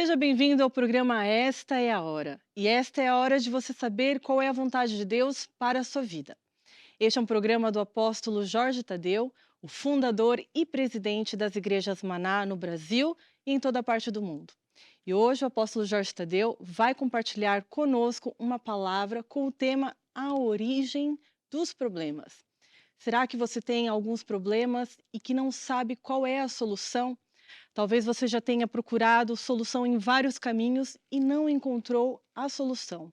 Seja bem-vindo ao programa Esta é a Hora. E esta é a hora de você saber qual é a vontade de Deus para a sua vida. Este é um programa do apóstolo Jorge Tadeu, o fundador e presidente das igrejas Maná no Brasil e em toda parte do mundo. E hoje o apóstolo Jorge Tadeu vai compartilhar conosco uma palavra com o tema A Origem dos Problemas. Será que você tem alguns problemas e que não sabe qual é a solução? Talvez você já tenha procurado solução em vários caminhos e não encontrou a solução.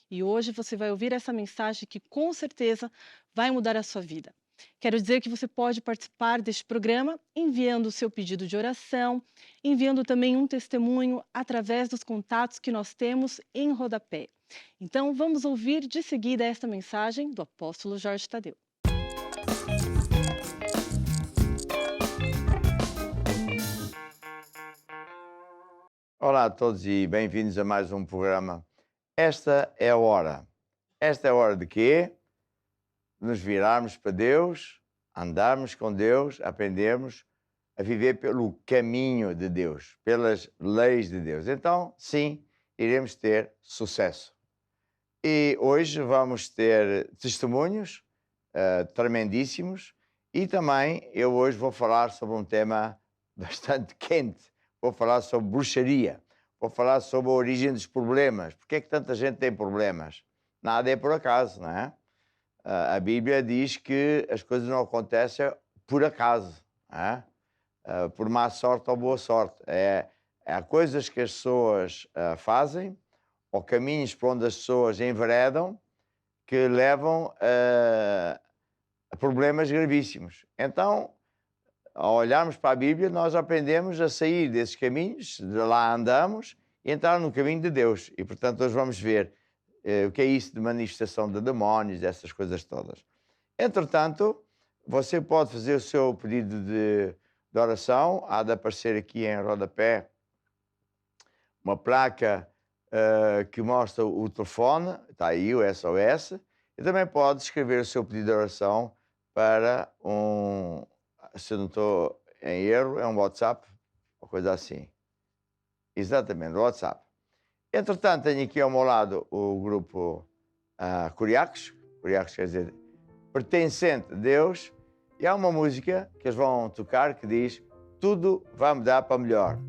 E hoje você vai ouvir essa mensagem que com certeza vai mudar a sua vida. Quero dizer que você pode participar deste programa enviando o seu pedido de oração, enviando também um testemunho através dos contatos que nós temos em rodapé. Então vamos ouvir de seguida esta mensagem do apóstolo Jorge Tadeu. Olá a todos e bem-vindos a mais um programa. Esta é a hora. Esta é a hora de quê? Nos virarmos para Deus, andarmos com Deus, aprendermos a viver pelo caminho de Deus, pelas leis de Deus. Então, sim, iremos ter sucesso. E hoje vamos ter testemunhos tremendíssimos e também eu hoje vou falar sobre um tema bastante quente. Vou falar sobre bruxaria, vou falar sobre a origem dos problemas. Por que é que tanta gente tem problemas? Nada é por acaso, não é? A Bíblia diz que as coisas não acontecem por acaso, não é? Por má sorte ou boa sorte. Há coisas que as pessoas fazem, ou caminhos por onde as pessoas enveredam, que levam a problemas gravíssimos. Então, ao olharmos para a Bíblia, nós aprendemos a sair desses caminhos, de lá andamos, e entrar no caminho de Deus. E, portanto, hoje vamos ver o que é isso de manifestação de demónios, dessas coisas todas. Entretanto, você pode fazer o seu pedido de oração. Há de aparecer aqui em rodapé uma placa que mostra o telefone, está aí o SOS, e também pode escrever o seu pedido de oração para se eu não estou em erro, é um WhatsApp, uma coisa assim. Exatamente, WhatsApp. Entretanto, tenho aqui ao meu lado o grupo Curiacos. Curiacos quer dizer pertencente a Deus. E há uma música que eles vão tocar que diz: tudo vai mudar para melhor.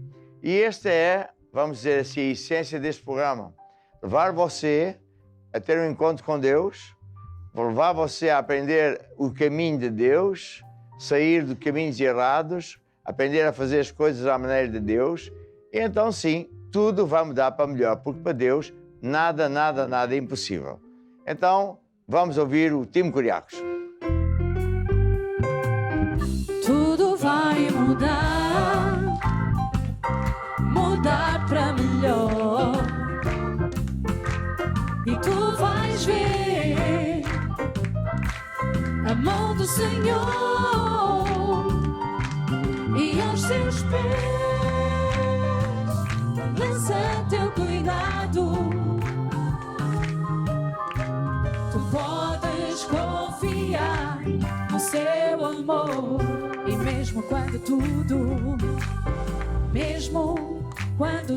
E esta é, vamos dizer assim, a essência deste programa. Levar você a ter um encontro com Deus, levar você a aprender o caminho de Deus, sair de caminhos errados, aprender a fazer as coisas à maneira de Deus, e então sim, tudo vai mudar para melhor, porque para Deus nada é impossível. Então, vamos ouvir o Tim Curiacos. Tudo vai mudar, mudar para melhor, e tu vais ver a mão do Senhor e aos seus pés lança teu cuidado. Tu podes confiar no seu amor, e mesmo quando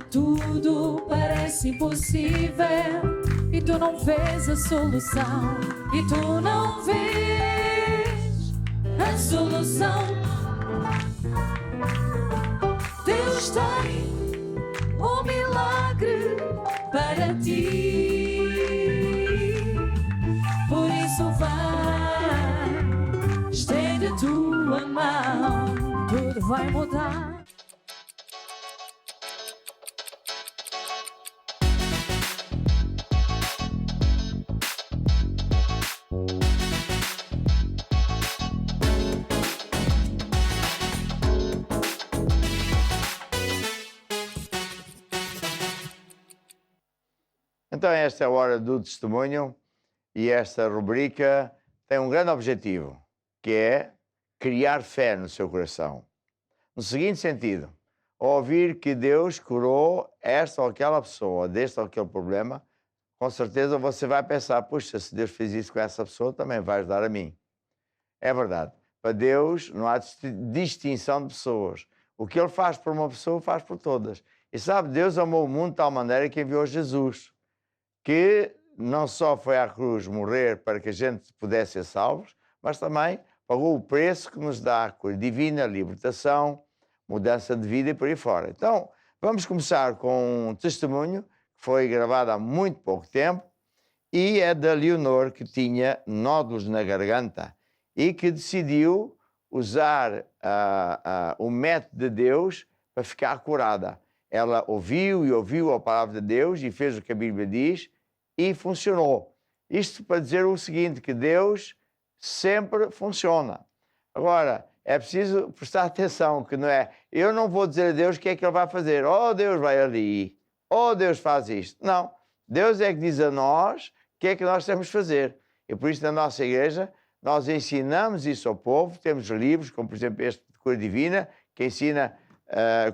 tudo parece impossível e tu não vês a solução, e tu não vês a solução, Deus tem um milagre para ti. Por isso vai, estende a tua mão, tudo vai mudar. Então, esta é a hora do testemunho e esta rubrica tem um grande objetivo, que é criar fé no seu coração. No seguinte sentido: ao ouvir que Deus curou esta ou aquela pessoa deste ou aquele problema, com certeza você vai pensar: puxa, se Deus fez isso com essa pessoa, também vai ajudar a mim. É verdade. Para Deus não há distinção de pessoas. O que Ele faz por uma pessoa, faz por todas. E sabe, Deus amou o mundo de tal maneira que enviou Jesus, que não só foi à cruz morrer para que a gente pudesse ser salvos, mas também pagou o preço que nos dá a cura divina, libertação, mudança de vida e por aí fora. Então, vamos começar com um testemunho que foi gravado há muito pouco tempo e é da Leonor, que tinha nódulos na garganta e que decidiu usar o método de Deus para ficar curada. Ela ouviu e ouviu a palavra de Deus e fez o que a Bíblia diz e funcionou. Isto para dizer o seguinte, que Deus sempre funciona. Agora, é preciso prestar atenção, que não é, eu não vou dizer a Deus o que é que Ele vai fazer. Oh, Deus vai ali. Oh, Deus faz isto. Não. Deus é que diz a nós o que é que nós temos de fazer. E por isso, na nossa igreja, nós ensinamos isso ao povo. Temos livros, como por exemplo este de Cura Divina, que ensina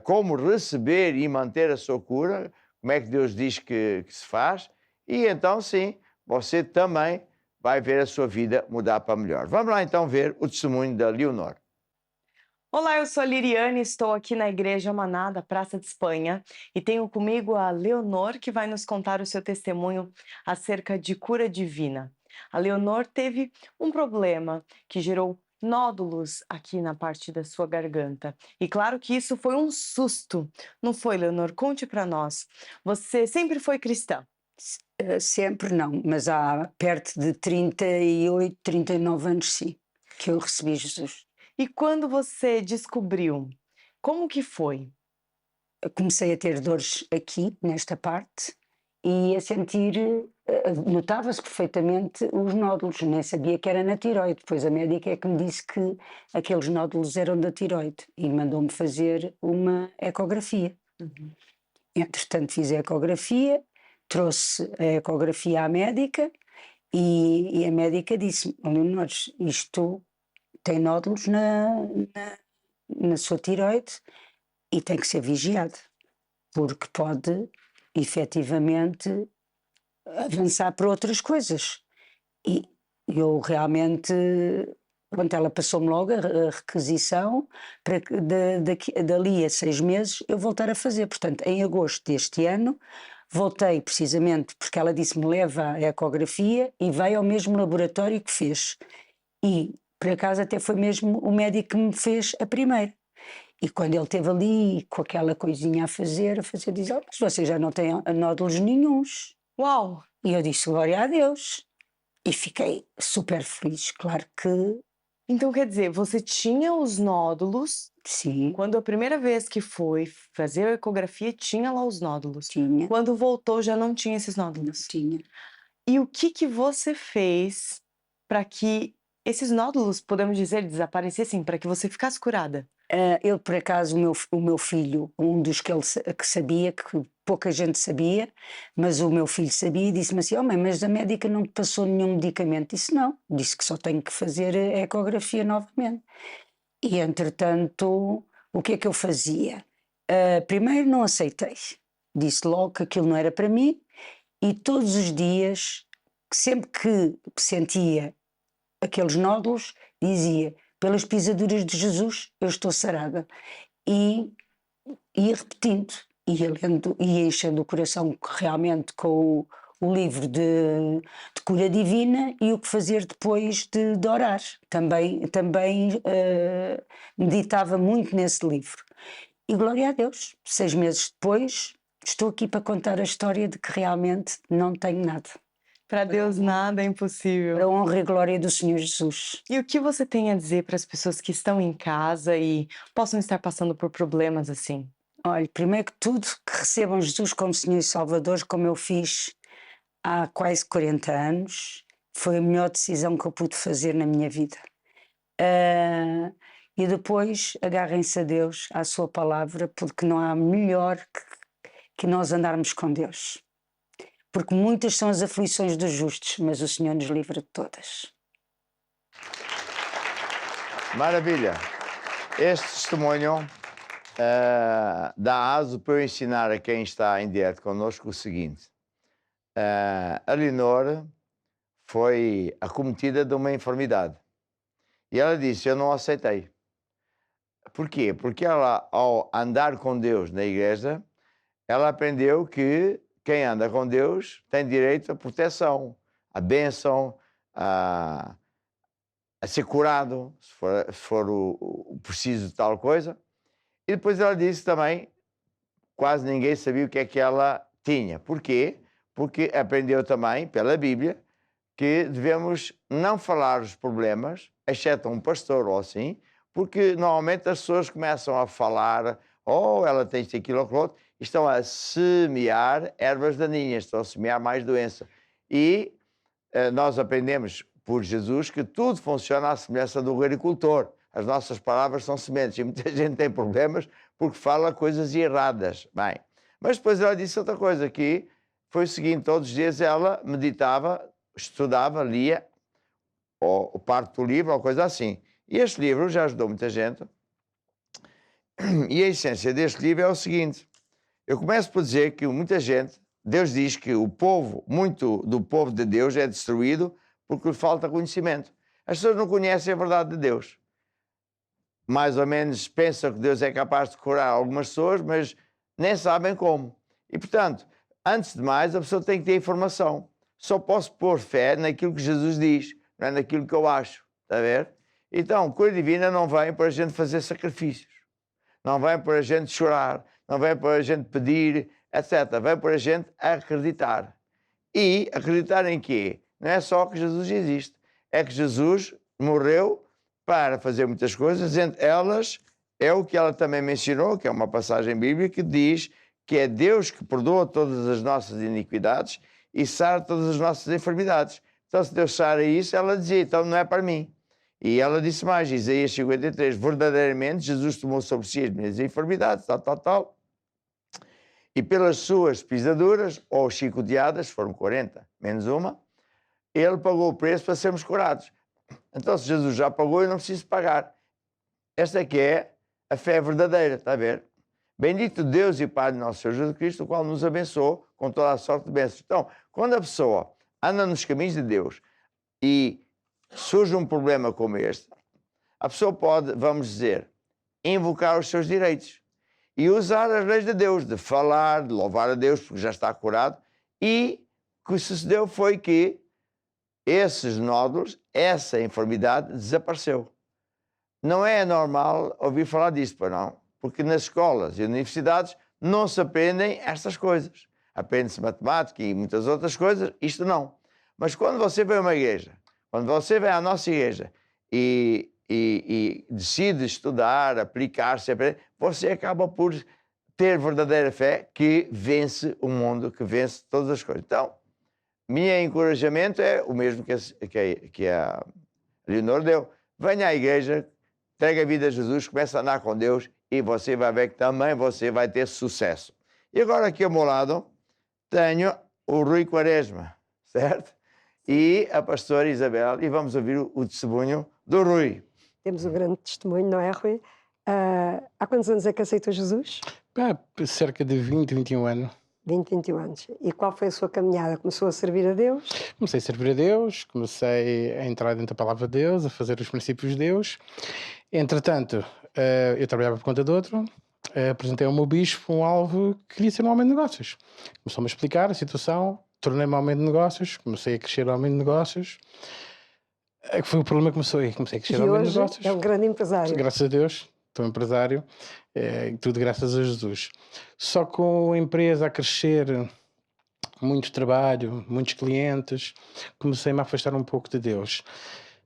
como receber e manter a sua cura, como é que Deus diz que se faz. E então, sim, você também vai ver a sua vida mudar para melhor. Vamos lá então ver o testemunho da Leonor. Olá, eu sou a Liriane, estou aqui na Igreja Manada, Praça de Espanha, e tenho comigo a Leonor, que vai nos contar o seu testemunho acerca de cura divina. A Leonor teve um problema que gerou nódulos aqui na parte da sua garganta. E claro que isso foi um susto. Não foi, Leonor? Conte para nós. Você sempre foi cristã? Sempre não, mas há perto de 38, 39 anos, sim, que eu recebi Jesus. E quando você descobriu, como que foi? Eu comecei a ter dores aqui, nesta parte, e a sentir, notava-se perfeitamente os nódulos, nem sabia que era na tiroide. Depois a médica é que me disse que aqueles nódulos eram da tiroide e mandou-me fazer uma ecografia. Entretanto fiz a ecografia, trouxe a ecografia à médica e a médica disse-me, Leonor, isto tem nódulos na sua tiroide e tem que ser vigiado, porque pode efetivamente avançar para outras coisas. E eu realmente, quando ela passou-me logo a requisição, para que dali a 6 meses eu voltar a fazer. Portanto, em agosto deste ano, voltei precisamente porque ela disse-me leva a ecografia e vai ao mesmo laboratório que fez. E, por acaso, até foi mesmo o médico que me fez a primeira. E quando ele esteve ali com aquela coisinha a fazer diz, oh, mas você já não tem nódulos nenhuns. Uau! E eu disse, glória a Deus. E fiquei super feliz, claro que... Então, quer dizer, você tinha os nódulos. Sim. Quando a primeira vez que foi fazer a ecografia, tinha lá os nódulos. Tinha. Quando voltou, já não tinha esses nódulos. Tinha. E o que você fez para que esses nódulos, podemos dizer, desaparecessem, para que você ficasse curada? Ele, por acaso, o meu filho, um dos que sabia, que pouca gente sabia, mas o meu filho sabia e disse-me assim, oh mãe, mas a médica não te passou nenhum medicamento. Disse não, disse que só tenho que fazer a ecografia novamente. E, entretanto, o que é que eu fazia? Primeiro não aceitei, disse logo que aquilo não era para mim e todos os dias, sempre que sentia aqueles nódulos, dizia, pelas pisaduras de Jesus eu estou sarada. E ia repetindo, ia lendo, ia enchendo o coração realmente com o livro de cura divina e o que fazer depois de orar. Também meditava muito nesse livro. E glória a Deus, 6 meses depois estou aqui para contar a história de que realmente não tenho nada. Para Deus nada é impossível. Para a honra e glória do Senhor Jesus. E o que você tem a dizer para as pessoas que estão em casa e possam estar passando por problemas assim? Olha, primeiro que tudo, que recebam Jesus como Senhor e Salvador, como eu fiz há quase 40 anos. Foi a melhor decisão que eu pude fazer na minha vida. E depois agarrem-se a Deus, à sua palavra, porque não há melhor que nós andarmos com Deus. Porque muitas são as aflições dos justos, mas o Senhor nos livra de todas. Maravilha! Este testemunho dá aso para eu ensinar a quem está em direto connosco o seguinte. A Leonor foi acometida de uma enfermidade. E ela disse, eu não aceitei. Porquê? Porque ela, ao andar com Deus na igreja, ela aprendeu que quem anda com Deus tem direito à proteção, à bênção, a ser curado, se for o preciso de tal coisa. E depois ela disse também, quase ninguém sabia o que é que ela tinha. Porquê? Porque aprendeu também, pela Bíblia, que devemos não falar os problemas, exceto um pastor ou assim, porque normalmente as pessoas começam a falar, ela tem isto, aquilo ou aquilo outro, e estão a semear ervas daninhas, estão a semear mais doença. E nós aprendemos por Jesus que tudo funciona à semelhança do agricultor. As nossas palavras são sementes e muita gente tem problemas porque fala coisas erradas. Bem, mas depois ela disse outra coisa, que foi o seguinte: todos os dias ela meditava, estudava, lia ou parte do livro ou coisa assim. E este livro já ajudou muita gente. E a essência deste livro é o seguinte: eu começo por dizer que muita gente, Deus diz que muito do povo de Deus é destruído porque lhe falta conhecimento. As pessoas não conhecem a verdade de Deus. Mais ou menos pensam que Deus é capaz de curar algumas pessoas, mas nem sabem como. E, portanto, antes de mais, a pessoa tem que ter informação. Só posso pôr fé naquilo que Jesus diz, não é naquilo que eu acho. Está a ver? Então, cura divina não vem para a gente fazer sacrifícios. Não vem para a gente chorar. Não vem para a gente pedir, etc. Vem para a gente acreditar. E acreditar em quê? Não é só que Jesus existe. É que Jesus morreu para fazer muitas coisas, entre elas é o que ela também mencionou, que é uma passagem bíblica que diz que é Deus que perdoa todas as nossas iniquidades e sara todas as nossas enfermidades. Então, se Deus sara isso, ela dizia, então não é para mim. E ela disse mais, Isaías 53, verdadeiramente Jesus tomou sobre si as minhas enfermidades, tal. E pelas suas pisaduras, ou chicoteadas, foram 40, menos uma, ele pagou o preço para sermos curados. Então, se Jesus já pagou, eu não preciso pagar. Esta é que é a fé verdadeira, está a ver? Bendito Deus e Pai de nosso Senhor Jesus Cristo, o qual nos abençoou com toda a sorte de bênçãos. Então, quando a pessoa anda nos caminhos de Deus e surge um problema como este, a pessoa pode, vamos dizer, invocar os seus direitos e usar as leis de Deus, de falar, de louvar a Deus, porque já está curado. E o que sucedeu foi que esses nódulos, essa enfermidade desapareceu. Não é normal ouvir falar disso, pois não? Porque nas escolas e universidades não se aprendem estas coisas. Aprende-se matemática e muitas outras coisas, isto não. Mas quando você vem a uma igreja, quando você vem à nossa igreja e decide estudar, aplicar-se, você acaba por ter verdadeira fé que vence o mundo, que vence todas as coisas. Então, meu encorajamento é o mesmo que a Leonor deu. Venha à igreja, entregue a vida a Jesus, comece a andar com Deus e você vai ver que também você vai ter sucesso. E agora aqui ao meu lado tenho o Rui Quaresma, certo? E a pastora Isabel, e vamos ouvir o testemunho do Rui. Temos um grande testemunho, não é, Rui? Há quantos anos é que aceitou Jesus? Cerca de 20, 21 anos. 20, 21 anos. E qual foi a sua caminhada? Começou a servir a Deus? Comecei a servir a Deus, comecei a entrar dentro da palavra de Deus, a fazer os princípios de Deus. Entretanto, eu trabalhava por conta de outro, apresentei ao meu bispo um alvo que queria ser um homem de negócios. Começou-me a explicar a situação, tornei-me homem de negócios, comecei a crescer homem de negócios. Que foi o problema que começou aí, comecei a crescer homem de negócios. É um grande empresário. Graças a Deus, estou empresário, tudo graças a Jesus. Só com a empresa a crescer, muito trabalho, muitos clientes, comecei-me a afastar um pouco de Deus.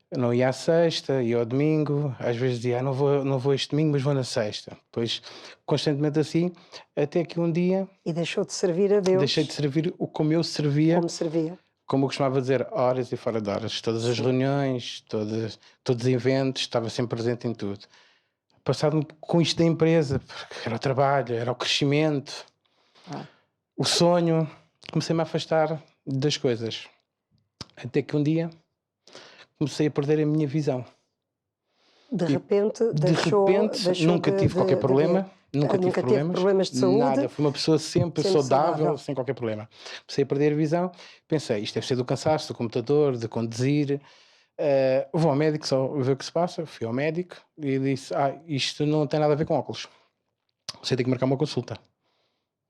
Eu não ia à sexta, ia ao domingo, às vezes dizia, não vou este domingo, mas vou na sexta. Depois, constantemente assim, até que um dia... E deixou de servir a Deus. Deixei de servir como eu servia. Como servia. Como eu costumava dizer, horas e fora de horas. Todas as reuniões, todos os eventos, estava sempre presente em tudo. Passado com isto da empresa, porque era o trabalho, era o crescimento, o sonho, comecei-me a afastar das coisas. Até que um dia comecei a perder a minha visão. De repente, deixou nunca tive qualquer problema. Nunca tive problemas de saúde. Nada, fui uma pessoa sempre saudável, sem qualquer problema. Comecei a perder a visão, pensei, isto deve ser do cansaço, do computador, de conduzir. Vou ao médico só ver o que se passa. Fui ao médico e disse, isto não tem nada a ver com óculos. Você tem que marcar uma consulta.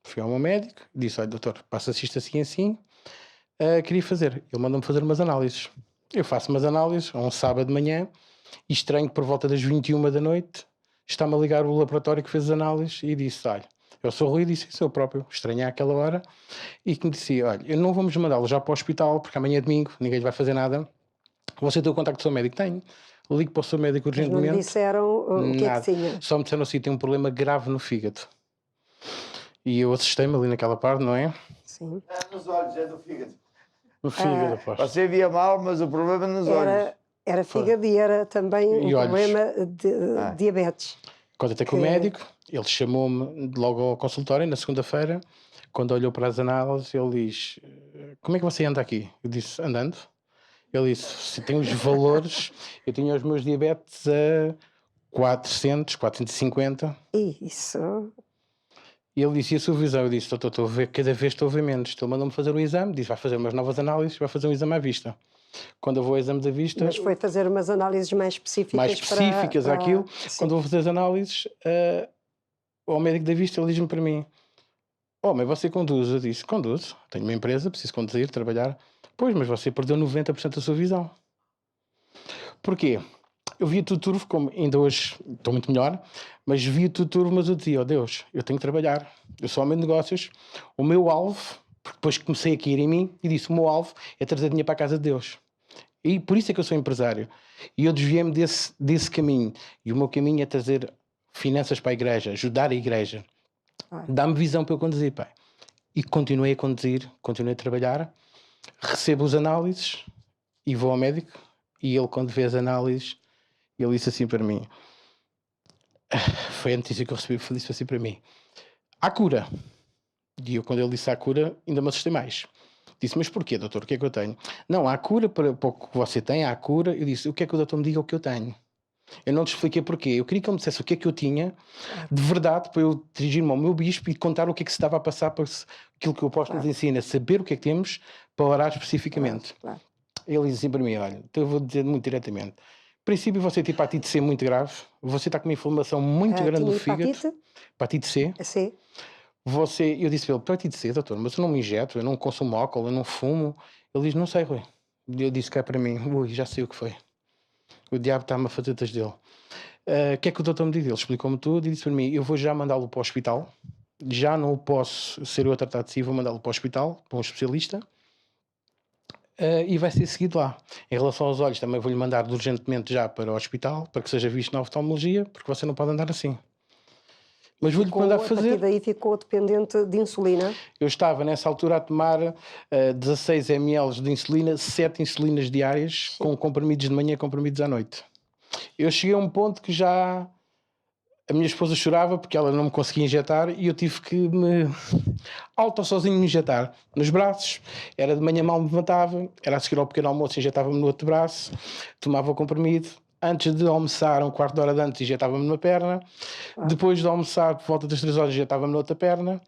Fui ao meu médico, disse, olha doutor, passa-se isto assim assim, queria fazer. Ele mandou-me fazer umas análises. Eu faço umas análises, a um sábado de manhã, e estranho que por volta das 21 da noite, está-me a ligar o laboratório que fez as análises e disse, olha, eu sou o Rui, disse, sou eu próprio, estranhei àquela hora, e que me disse, olha, eu não vamos mandá-lo já para o hospital, porque amanhã é domingo, ninguém lhe vai fazer nada. Você tem o contacto do seu médico? Tenho. Ligo para o seu médico Mas não lhe urgentemente. disseram o que é Nada. que tinha. Só me disseram assim, tem um problema grave no fígado. E eu assustei-me ali naquela parte, não é? Sim. Nos olhos, é do fígado. No fígado, aposto. Você via mal, mas o problema é nos olhos. Era fígado e era também E um olhos. problema de diabetes. Quando até com o Que- médico, ele chamou-me logo ao consultório, na segunda-feira, quando olhou para as análises, ele diz, como é que você anda aqui? Eu disse, andando. Ele disse, se tem os valores, eu tinha os meus diabetes a 400, 450. Isso. E ele disse, e a sua visão? Eu disse, doutor, estou a ver, cada vez estou a ver menos. Ele mandou-me fazer um exame, disse, vai fazer umas novas análises, vai fazer um exame à vista. Quando eu vou ao exame da vista, Mas foi fazer umas análises mais específicas àquilo, Sim. quando vou fazer as análises, ao médico da vista, ele diz-me para mim, mas você conduz? Eu disse, conduzo, tenho uma empresa, preciso conduzir, trabalhar. Pois, mas você perdeu 90% da sua visão. Porquê? Eu via tudo turvo, como ainda hoje estou muito melhor, mas via tudo turvo, mas eu dizia, Deus, eu tenho que trabalhar, eu sou homem de negócios, o meu alvo, porque depois comecei a cair em mim, e disse, o meu alvo é trazer dinheiro para a casa de Deus. E por isso é que eu sou empresário. E eu desviei-me desse caminho. E o meu caminho é trazer finanças para a igreja, ajudar a igreja. Dá-me visão para eu conduzir, pai. E continuei a conduzir, continuei a trabalhar, recebo as análises e vou ao médico. E ele, quando vê as análises, ele disse assim para mim, foi a notícia que eu recebi, ele disse assim para mim, há cura. E eu, quando ele disse há cura, ainda me assustei mais. Disse, mas porquê, doutor? O que é que eu tenho? Não, há cura para o que você tem, há cura. Eu disse, o que é que o doutor me diga o que eu tenho? Eu não te expliquei porquê. Eu queria que ele me dissesse o que é que eu tinha, de verdade, para eu dirigir-me ao meu bispo e contar o que é que se estava a passar para aquilo que o apóstolo nos ensina, saber o que é que temos para orar especificamente. Claro. Ele disse assim para mim, olha, então eu vou dizer muito diretamente. Em princípio, você tem hepatite C muito grave, você está com uma inflamação muito grande no fígado. Hepatite C. Sim. Eu disse para ele, hepatite C, doutor, mas eu não me injeto, eu não consumo álcool, eu não fumo. Ele diz, não sei, Rui. Eu disse que é para mim, já sei o que foi. O diabo está-me a fazer das dele. O que é que o doutor me disse? Ele explicou-me tudo e disse para mim, eu vou já mandá-lo para o hospital, já não posso ser eu a tratar de si, vou mandá-lo para o hospital, para um especialista, e vai ser seguido lá. Em relação aos olhos, também vou-lhe mandar urgentemente já para o hospital, para que seja visto na oftalmologia, porque você não pode andar assim. Mas vou-lhe mandar fazer. A partir daí ficou dependente de insulina. Eu estava nessa altura a tomar 16 ml de insulina, 7 insulinas diárias, com comprimidos de manhã e comprimidos à noite. Eu cheguei a um ponto que já a minha esposa chorava porque ela não me conseguia injetar e eu tive que me sozinho me injetar nos braços. Era de manhã, mal me levantava, era a seguir ao pequeno almoço, injetava-me no outro braço, tomava o comprimido. Antes de almoçar, um quarto de hora de antes, injetava-me numa perna. Depois de almoçar, por volta das 3 horas, injetava-me na outra perna.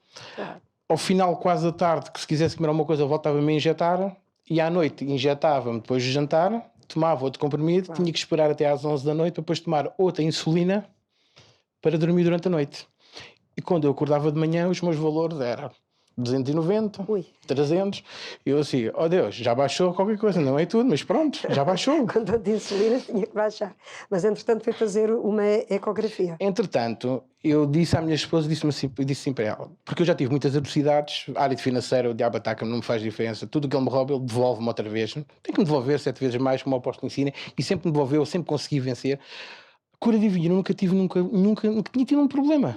Ao final, quase da tarde, que se quisesse comer alguma coisa, voltava-me a injetar. E à noite, injetava-me depois de jantar, tomava outro comprimido, tinha que esperar até às 11 da noite para depois tomar outra insulina para dormir durante a noite. E quando eu acordava de manhã, os meus valores eram 290, 300. Eu assim, Deus, já baixou qualquer coisa, não é tudo, mas pronto, já baixou. Quando de insulina tinha que baixar. Mas entretanto foi fazer uma ecografia. Entretanto, eu disse à minha esposa, disse assim para ela, porque eu já tive muitas adversidades, a área financeira, o diabo ataca-me, não me faz diferença, tudo que ele me rouba, ele devolve-me outra vez. Tem que me devolver 7 vezes mais, como o apóstolo ensina, e sempre me devolveu, eu sempre consegui vencer. Cura divina, eu nunca tinha tido um problema.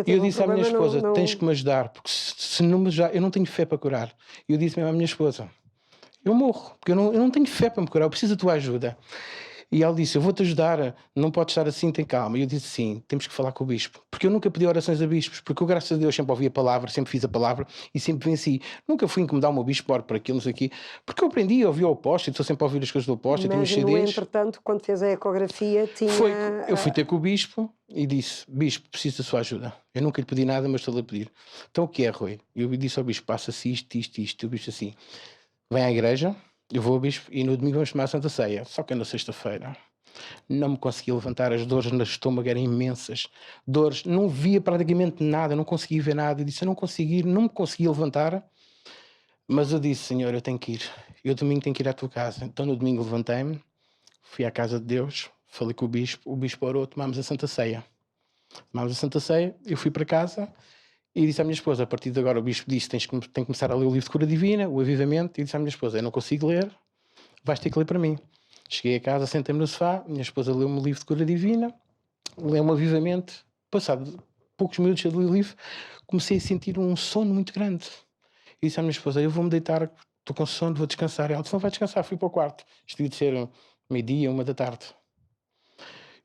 Eu disse à minha esposa, tens que me ajudar, porque se não me ajudar, eu não tenho fé para curar. Eu disse mesmo à minha esposa, eu morro, porque eu não tenho fé para me curar, eu preciso da tua ajuda. E ela disse, eu vou-te ajudar, não podes estar assim, tem calma. E eu disse, sim, temos que falar com o bispo. Porque eu nunca pedi orações a bispos, porque eu, graças a Deus, sempre ouvi a palavra, sempre fiz a palavra e sempre venci. Nunca fui incomodar o meu bispo, oro por aquilo, não sei o quê, porque eu aprendi, ouvi o apóstolo, estou sempre a ouvir as coisas do apóstolo, tenho os Mas, no CDs. entretanto, quando fez a ecografia, Eu fui ter com o bispo e disse, bispo, preciso da sua ajuda. Eu nunca lhe pedi nada, mas estou-lhe a pedir. Então o que é, Rui? Eu disse ao bispo, passa-se isto. O bispo assim, vem à igreja, eu vou ao bispo e no domingo vamos tomar a Santa Ceia. Só que é na sexta-feira. Não me conseguia levantar, as dores no estômago eram imensas. Dores, não via praticamente nada, não conseguia ver nada. Eu disse, eu não me conseguia levantar. Mas eu disse, Senhor, eu tenho que ir. Eu domingo tenho que ir à tua casa. Então no domingo levantei-me, fui à casa de Deus, falei com o bispo orou, tomámos a Santa Ceia. Tomámos a Santa Ceia, eu fui para casa e disse à minha esposa, a partir de agora o bispo disse, tem que começar a ler o livro de cura divina, o avivamento, e disse à minha esposa, eu não consigo ler, vais ter que ler para mim. Cheguei a casa, sentei-me no sofá, minha esposa leu-me o livro de cura divina, leu-me o avivamento, passado poucos minutos de ler o livro, comecei a sentir um sono muito grande. E disse à minha esposa, eu vou-me deitar, estou com sono, vou descansar. Ela disse, não vai descansar, fui para o quarto. Isto devia de ser meio-dia, 1h da tarde.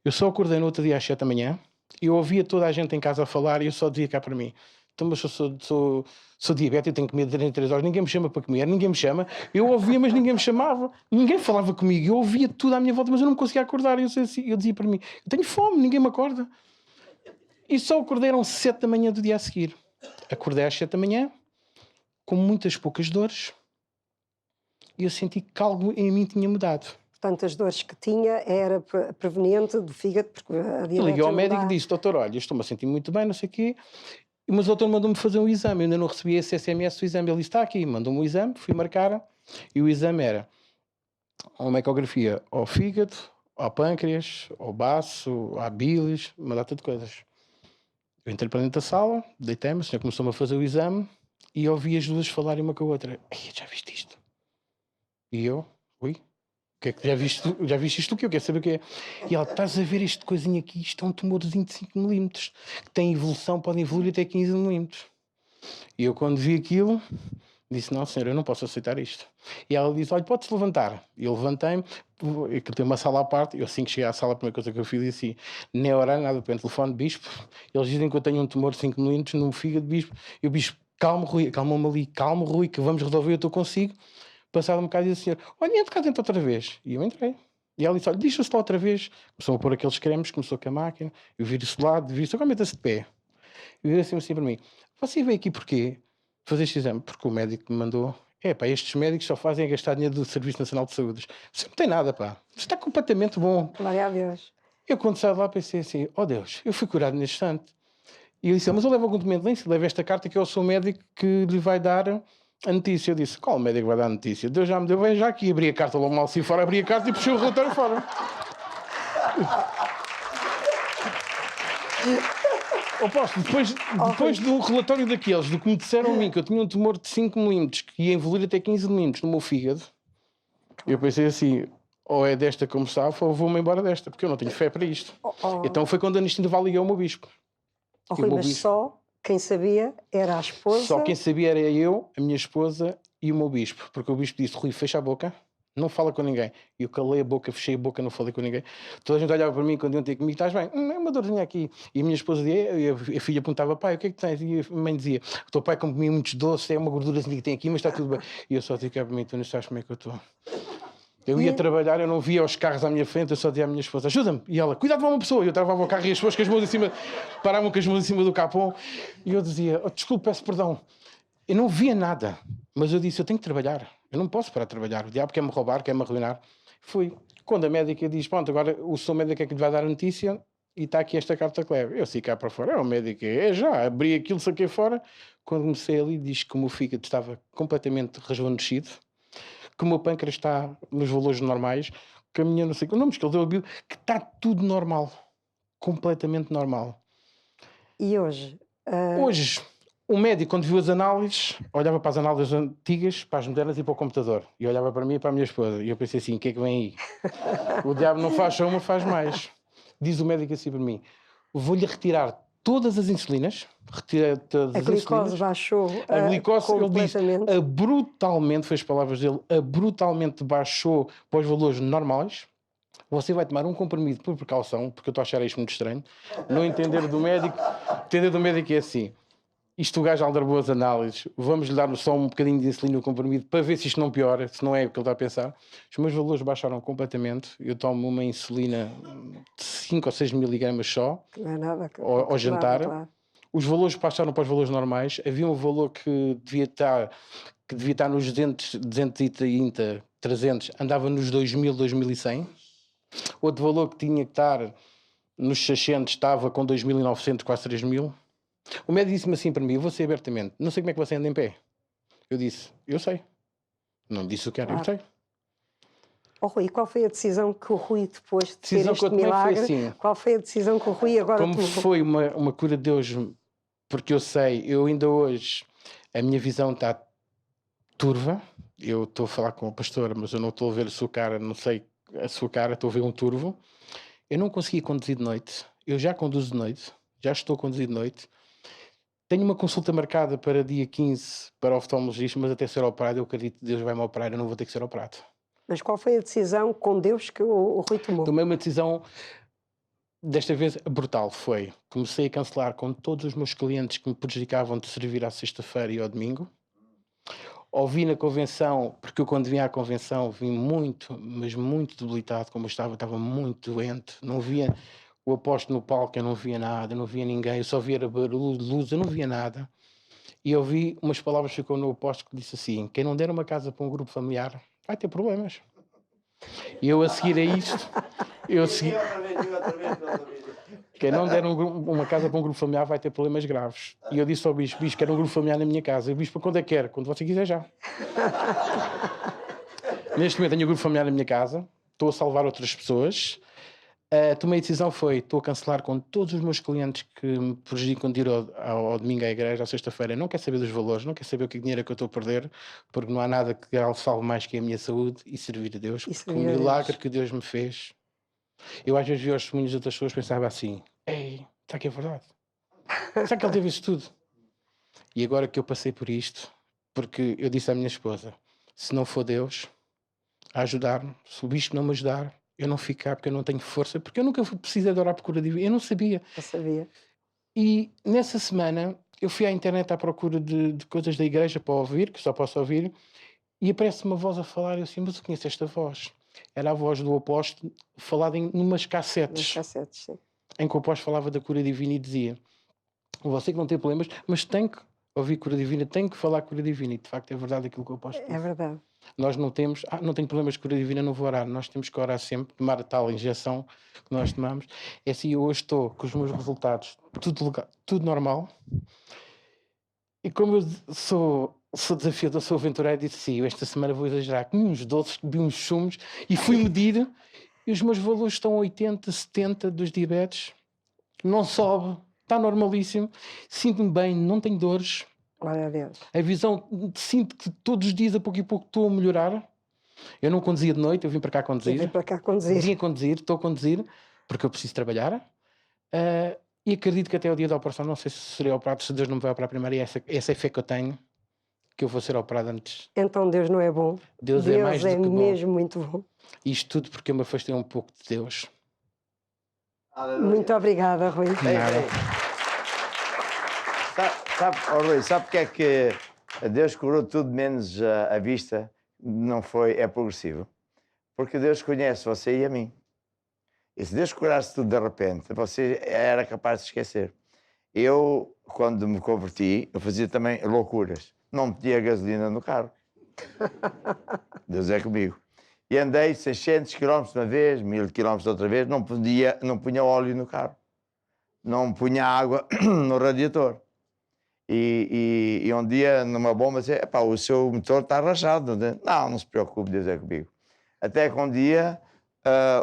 Eu só acordei no outro dia às 7 da manhã, eu ouvia toda a gente em casa a falar e eu só dizia cá para mim, então mas eu sou diabético, eu tenho que comer 33 horas, ninguém me chama para comer, ninguém me chama. Eu ouvia, mas ninguém me chamava, ninguém falava comigo, eu ouvia tudo à minha volta, mas eu não me conseguia acordar. Eu dizia para mim, eu tenho fome, ninguém me acorda. E só acordei, eram 7 da manhã do dia a seguir. Acordei às 7 da manhã, com muitas poucas dores, e eu senti que algo em mim tinha mudado. Portanto, as dores que tinha era proveniente do fígado, porque a diabetes Liguei ao não médico dá. e disse, doutor, olha, estou-me a sentir muito bem, não sei o quê, mas o doutor mandou-me fazer um exame, eu ainda não recebi esse SMS do exame, ele disse, está aqui, mandou-me um exame, fui marcar, e o exame era uma ecografia ao fígado, ao pâncreas, ao baço, à bilis, uma data de coisas. Eu entrei para dentro da sala, deitei-me, o senhor começou-me a fazer o exame, e ouvi as duas falarem uma com a outra. Ei, já viste isto? E eu, ui, o que é que já viste isto o quê? Eu quero saber o que é. E ela, estás a ver este coisinho aqui? Isto é um tumorzinho de 5 milímetros, que tem evolução, pode evoluir até 15 milímetros. E eu quando vi aquilo, disse, não senhora, eu não posso aceitar isto. E ela disse, olha, podes-te levantar. E eu levantei-me, que tem uma sala à parte, eu assim que cheguei à sala, a primeira coisa que eu fiz disse assim, nem orar, nada, para o telefone, bispo, eles dizem que eu tenho um tumor de 5 milímetros no fígado, bispo, e o bispo, calma Rui, calma-me ali, calma Rui, que vamos resolver, eu estou consigo. Passado um bocado disse o senhor, olha, entra cá dentro outra vez. E eu entrei. E ela disse, olha, deixa-se lá outra vez. Começou a pôr aqueles cremes, começou com a máquina, eu viro-se de lado, viro-se, agora meta-se de pé. E vira assim para mim, você veio aqui porquê? Fazer este exame? Porque o médico me mandou, pá, estes médicos só fazem gastar dinheiro do Serviço Nacional de Saúde. Você não tem nada, pá. Você está completamente bom. Glória a Deus. Eu quando saí de lá pensei assim, oh Deus, eu fui curado neste instante. E ele disse, mas eu levo algum documento, nem se leva esta carta que eu sou o médico que lhe vai dar a notícia. Eu disse, qual médico vai dar a notícia? Deus já me deu, já aqui, abri a carta logo mal assim fora, abri a carta e puxei o relatório fora. Oposto, depois do relatório daqueles, do que me disseram a mim, que eu tinha um tumor de 5 milímetros, que ia evoluir até 15 milímetros no meu fígado, eu pensei assim, ou é desta como sabe, ou vou-me embora desta, porque eu não tenho fé para isto. Então foi quando a Anistinho Val ligou ao meu bispo. Rui, mas só quem sabia era a esposa. Só quem sabia era eu, a minha esposa e o meu bispo. Porque o bispo disse, Rui, fecha a boca, não fala com ninguém. E eu calei a boca, fechei a boca, não falei com ninguém. Toda a gente olhava para mim quando iam ter comigo, estás bem? É uma dorzinha aqui. E a minha esposa dizia, e a filha apontava, pai, o que é que tens? E a mãe dizia, o teu pai como comia muitos doces, é uma gordurazinha que tem aqui, mas está tudo bem. E eu só dizia para mim, tu não sabes como é que eu estou. Eu ia trabalhar, eu não via os carros à minha frente, eu só dizia à minha esposa, ajuda-me. E ela, cuidado, vai uma pessoa. E eu travava o carro e as pessoas com as mãos em cima, paravam com as mãos em cima do capô. E eu dizia, desculpe, peço perdão. Eu não via nada, mas eu disse, eu tenho que trabalhar. Eu não posso parar de trabalhar. O diabo quer-me roubar, quer-me arruinar. Fui. Quando a médica diz, pronto, agora o seu médico é que lhe vai dar a notícia e está aqui esta carta que leva. Eu saí cá para fora, o médico já, abri aquilo, saquei fora. Quando comecei ali, diz que o meu fígado estava completamente resvanecido, que o meu pâncreas está nos valores normais, que a minha não sei, não, mas que ele deu a Bíblia, que está tudo normal, completamente normal. E hoje? Hoje, o médico, quando viu as análises, olhava para as análises antigas, para as modernas e para o computador, e olhava para mim e para a minha esposa, e eu pensei assim, o que é que vem aí? O diabo não faz só uma, faz mais. Diz o médico assim para mim, vou-lhe retirar todas as insulinas, a glicose baixou a glicose, ele disse, brutalmente, foi as palavras dele, brutalmente baixou para os valores normais. Você vai tomar um comprimido por precaução, porque eu estou a achar isto muito estranho. Não entender do médico é assim, isto o gajo já lhe deu boas análises, vamos lhe dar só um bocadinho de insulina no comprimido para ver se isto não piora, se não é o que ele está a pensar. Os meus valores baixaram completamente, eu tomo uma insulina de 5 ou 6 miligramas só, não é nada, ao jantar. Claro. Os valores passaram para os valores normais, havia um valor que devia estar nos 230, 300, andava nos 2000, 2100. Outro valor que tinha que estar nos 600 estava com 2.900, quase 3.000. O médico disse-me assim para mim, eu vou ser abertamente, não sei como é que você anda em pé. Eu disse, eu sei. Não disse o que era, eu sei. Oh, Rui, qual foi a decisão que o Rui, depois de ter Decisão que este eu tomei foi milagre, assim. qual foi a decisão que o Rui agora Como tomou? foi uma cura de Deus, porque eu sei, eu ainda hoje, a minha visão está turva. Eu estou a falar com a pastora, mas eu não estou a ver a sua cara, não sei a sua cara, estou a ver um turvo. Eu não consegui conduzir de noite. Eu já conduzo de noite, já estou a conduzir de noite. Tenho uma consulta marcada para dia 15 para o oftalmologista, mas até ser operado, eu acredito que Deus vai me operar, eu não vou ter que ser operado. Mas qual foi a decisão com Deus que o Rui tomou? Tomei uma decisão, desta vez brutal, foi. Comecei a cancelar com todos os meus clientes que me prejudicavam de servir à sexta-feira e ao domingo. Ouvi na convenção, porque eu quando vim à convenção vim muito, mas muito debilitado, como eu estava muito doente, não via o apóstolo no palco, eu não via nada, eu não via ninguém, eu só via barulho de luz, eu não via nada. E eu vi umas palavras que ficou no apóstolo que disse assim, quem não der uma casa para um grupo familiar vai ter problemas. E eu a seguir a isto, quem não der uma casa para um grupo familiar vai ter problemas graves. E eu disse ao bispo, quero um grupo familiar na minha casa. E o bispo, quando é que quer? Quando você quiser já. Neste momento tenho um grupo familiar na minha casa, estou a salvar outras pessoas. Tomei a decisão, estou a cancelar com todos os meus clientes que me prejudicam de ir ao domingo à igreja, à sexta-feira. Não quero saber dos valores, não quero saber o que dinheiro é que eu estou a perder, porque não há nada que salve mais que a minha saúde e servir a Deus. Porque o milagre que Deus me fez. Eu às vezes vi os testemunhos de outras pessoas e pensava assim, ei, será que é verdade? Será que ele teve isso tudo? E agora que eu passei por isto, porque eu disse à minha esposa, se não for Deus a ajudar-me, se o bicho não me ajudar, eu não ficar porque eu não tenho força, porque eu nunca precisei de orar por cura divina, eu não sabia. Eu sabia. E nessa semana eu fui à internet à procura de coisas da igreja para ouvir, que só posso ouvir, e aparece uma voz a falar, e eu assim, mas eu conheço esta voz. Era a voz do apóstolo falada em umas cassetes. Sim. Em que o apóstolo falava da cura divina e dizia, você que não tem problemas, mas tem que ouvir cura divina, tem que falar cura divina. E de facto é verdade aquilo que o apóstolo disse. É verdade. Nós não temos, não tenho problemas de cura divina, não vou orar. Nós temos que orar sempre, tomar a tal injeção que nós tomamos. É assim, eu hoje estou com os meus resultados, tudo normal. E como eu sou desafiador, sou aventureiro, disse sim, esta semana vou exagerar. Comi uns doces, bebi uns sumos e fui medir e os meus valores estão 80, 70 dos diabetes. Não sobe, está normalíssimo. Sinto-me bem, não tenho dores. Glória a Deus. A visão, sinto que todos os dias, a pouco e pouco, estou a melhorar. Eu não conduzia de noite, eu vim para cá conduzir. Vim para cá conduzir. Vim a conduzir, estou a conduzir, porque eu preciso trabalhar. E acredito que até o dia da operação, não sei se serei operado, se Deus não me vai operar primeiro, e essa é a fé que eu tenho, que eu vou ser operado antes. Então Deus não é bom. Deus é mais do que bom. Mesmo muito bom. Isto tudo porque eu me afastei um pouco de Deus. Muito obrigada, Rui. Sabe porque é que Deus curou tudo menos a vista? Não foi, é progressivo. Porque Deus conhece você e a mim. E se Deus curasse tudo de repente, você era capaz de esquecer. Eu, quando me converti, eu fazia também loucuras. Não metia gasolina no carro. Deus é comigo. E andei 600 km uma vez, 1000 km outra vez, não punha óleo no carro. Não punha água no radiador. E um dia, numa bomba, disse, o seu motor está rachado. Não se preocupe, Deus é comigo. Até que um dia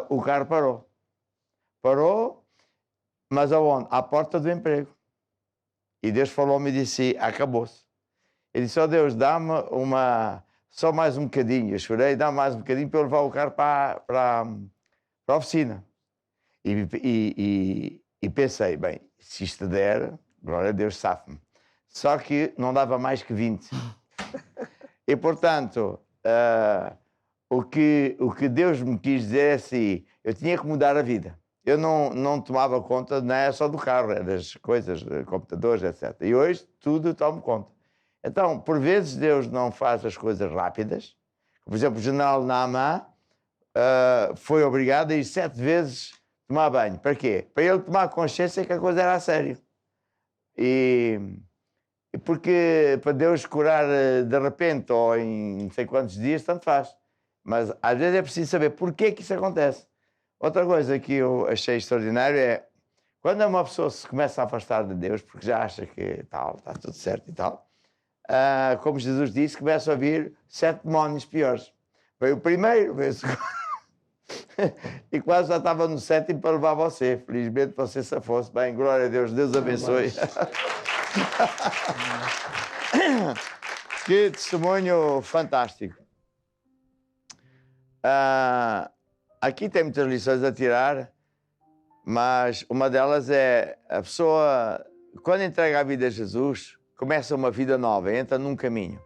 o carro parou. Parou, mas aonde? À porta do emprego. E Deus falou-me e disse, acabou-se. Ele disse, Deus, dá-me só mais um bocadinho. Eu chorei, dá-me mais um bocadinho para eu levar o carro para a oficina. E pensei, bem, se isto der, glória a Deus, safe-me. Só que não dava mais que 20. E, portanto, o que Deus me quis dizer é assim, eu tinha que mudar a vida. Eu não tomava conta, não é só do carro, é das coisas, computadores, etc. E hoje tudo eu tomo conta. Então, por vezes, Deus não faz as coisas rápidas. Por exemplo, o general Naaman foi obrigado a ir 7 vezes tomar banho. Para quê? Para ele tomar consciência que a coisa era a sério. E porque para Deus curar de repente ou em não sei quantos dias, tanto faz. Mas às vezes é preciso saber porquê que isso acontece. Outra coisa que eu achei extraordinário é quando uma pessoa se começa a afastar de Deus, porque já acha que tal, está tudo certo e tal, como Jesus disse, começa a vir 7 demónios piores. Veio o primeiro, veio o segundo, e quase já estava no 7º para levar você. Felizmente você se fosse. Bem, glória a Deus, Deus abençoe. Que testemunho fantástico. Aqui tem muitas lições a tirar, mas uma delas é a pessoa, quando entrega a vida a Jesus, começa uma vida nova, entra num caminho.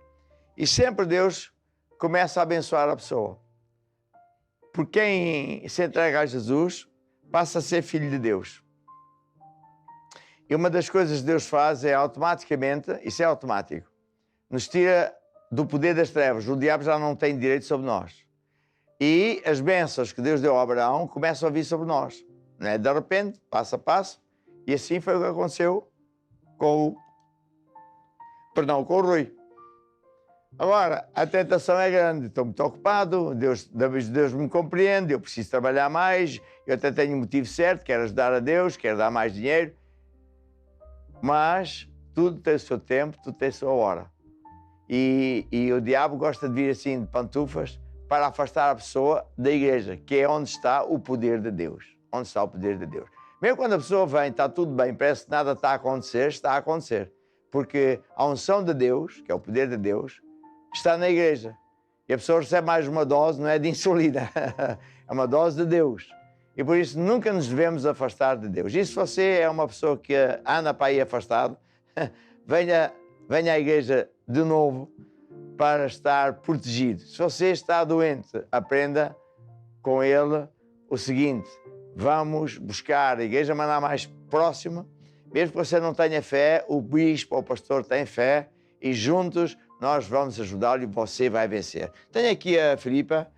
E sempre Deus começa a abençoar a pessoa. Porque quem se entrega a Jesus passa a ser filho de Deus. E uma das coisas que Deus faz é automaticamente, isso é automático, nos tira do poder das trevas. O diabo já não tem direito sobre nós. E as bênçãos que Deus deu a Abraão começam a vir sobre nós. Não é? De repente, passo a passo. E assim foi o que aconteceu com o Rui. Agora, a tentação é grande. Estou muito ocupado, Deus me compreende, eu preciso trabalhar mais, eu até tenho um motivo certo, quero ajudar a Deus, quero dar mais dinheiro. Mas tudo tem o seu tempo, tudo tem a sua hora. E o diabo gosta de vir assim de pantufas para afastar a pessoa da igreja, que é onde está o poder de Deus. Onde está o poder de Deus. Mesmo quando a pessoa vem, está tudo bem, parece que nada está a acontecer. Porque a unção de Deus, que é o poder de Deus, está na igreja. E a pessoa recebe mais uma dose, não é de insulina, é uma dose de Deus. E por isso nunca nos devemos afastar de Deus. E se você é uma pessoa que anda para aí afastado, venha à igreja de novo para estar protegido. Se você está doente, aprenda com ele o seguinte: vamos buscar a igreja Maná mais próxima, mesmo que você não tenha fé, o bispo ou o pastor tem fé e juntos nós vamos ajudá-lo e você vai vencer. Tenho aqui a Filipa,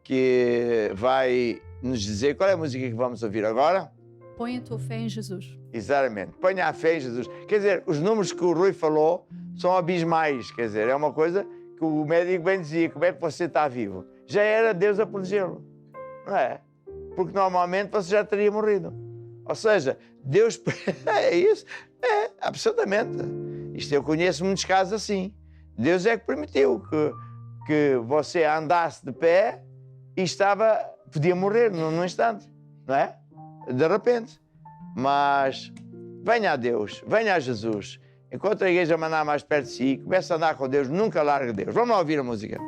que vai nos dizer qual é a música que vamos ouvir agora. Põe a tua fé em Jesus. Exatamente, ponha a fé em Jesus. Quer dizer, os números que o Rui falou são abismais, quer dizer, é uma coisa que o médico bem dizia: como é que você está vivo? Já era Deus a protegê-lo, não é? Porque normalmente você já teria morrido. Ou seja, Deus... é isso? É, absolutamente. Isto eu conheço muitos casos assim. Deus é que permitiu que você andasse de pé e podia morrer num instante, não é? De repente. Mas venha a Deus, venha a Jesus. Encontre a igreja Maná mais perto de si, comece a andar com Deus, nunca largue Deus. Vamos lá ouvir a música.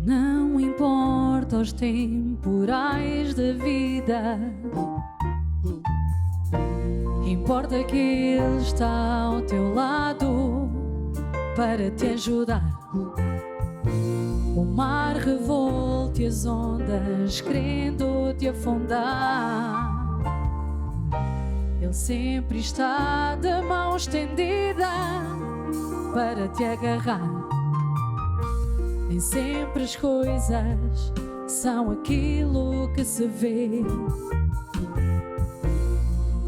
Não importa os temporais da vida, importa que Ele está ao teu lado para te ajudar. O mar revolte as ondas, querendo te afundar. Ele sempre está de mão estendida para te agarrar. Nem sempre as coisas são aquilo que se vê.